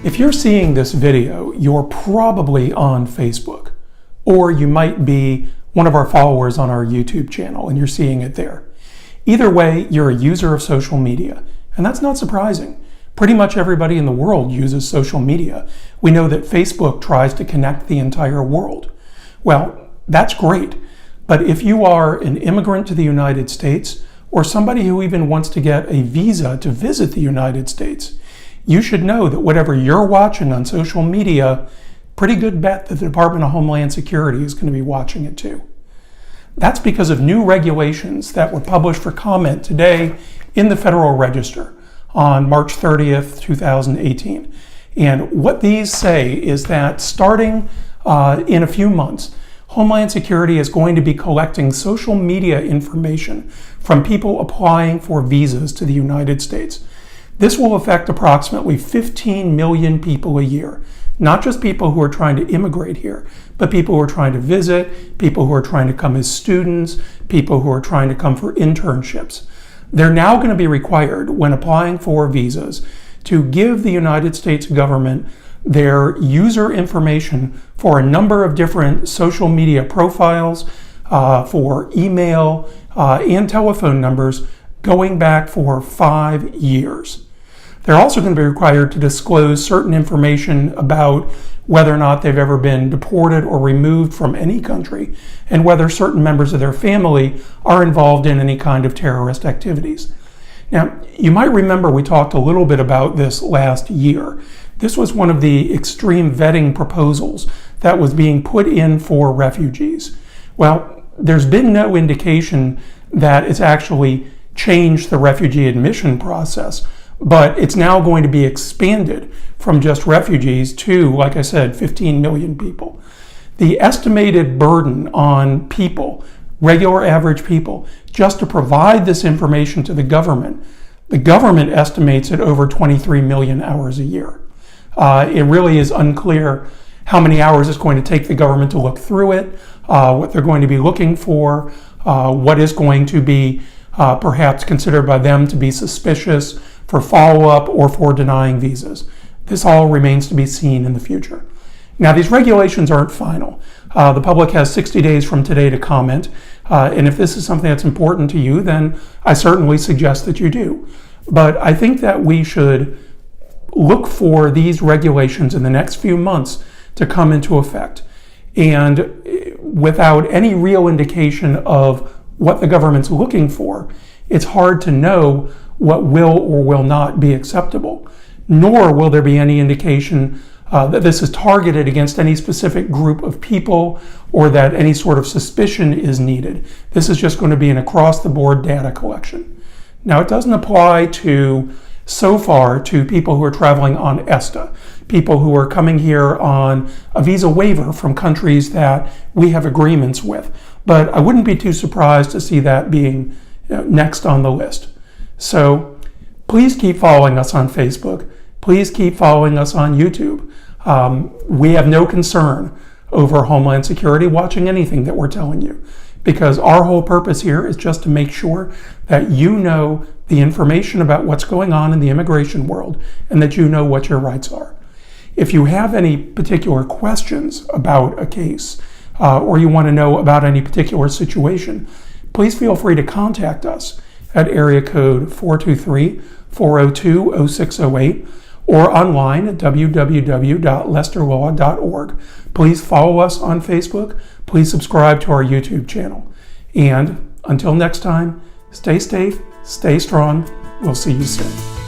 If you're seeing this video, you're probably on Facebook, or you might be one of our followers on our YouTube channel and you're seeing it there. Either way, you're a user of social media, and that's not surprising. Pretty much everybody in the world uses social media. We know that Facebook tries to connect the entire world. Well, that's great, but if you are an immigrant to the United States, or somebody who even wants to get a visa to visit the United States, you should know that whatever you're watching on social media, pretty good bet that the Department of Homeland Security is going to be watching it too. That's because of new regulations that were published for comment today in the Federal Register on March 30th, 2018. And what these say is that starting in a few months, Homeland Security is going to be collecting social media information from people applying for visas to the United States. This will affect approximately 15 million people a year. Not just people who are trying to immigrate here, but people who are trying to visit, people who are trying to come as students, people who are trying to come for internships. They're now going to be required, when applying for visas, to give the United States government their user information for a number of different social media profiles, for email and telephone numbers going back for 5 years. They're also going to be required to disclose certain information about whether or not they've ever been deported or removed from any country, and whether certain members of their family are involved in any kind of terrorist activities. Now, you might remember we talked a little bit about this last year. This was one of the extreme vetting proposals that was being put in for refugees. Well, there's been no indication that it's actually changed the refugee admission process, but it's now going to be expanded from just refugees to, like I said, 15 million people. The estimated burden on people, regular average people, just to provide this information to the government estimates at over 23 million hours a year. It really is unclear how many hours it's going to take the government to look through it, what they're going to be looking for, what is going to be perhaps considered by them to be suspicious for follow-up or for denying visas. This all remains to be seen in the future. Now, these regulations aren't final. The public has 60 days from today to comment, and if this is something that's important to you, then I certainly suggest that you do. But I think that we should look for these regulations in the next few months to come into effect. And without any real indication of what the government's looking for, it's hard to know what will or will not be acceptable, nor will there be any indication that this is targeted against any specific group of people or that any sort of suspicion is needed. This is just going to be an across-the-board data collection. Now, it doesn't apply so far to people who are traveling on ESTA, people who are coming here on a visa waiver from countries that we have agreements with. But I wouldn't be too surprised to see that being next on the list. So please keep following us on Facebook. Please keep following us on YouTube. We have no concern over Homeland Security watching anything that we're telling you, because our whole purpose here is just to make sure that you know the information about what's going on in the immigration world and that you know what your rights are. If you have any particular questions about a case or you want to know about any particular situation, please feel free to contact us at area code 423-402-0608 or online at www.lesterlaw.org. Please follow us on Facebook. Please subscribe to our YouTube channel. And until next time, stay safe, stay strong. We'll see you soon.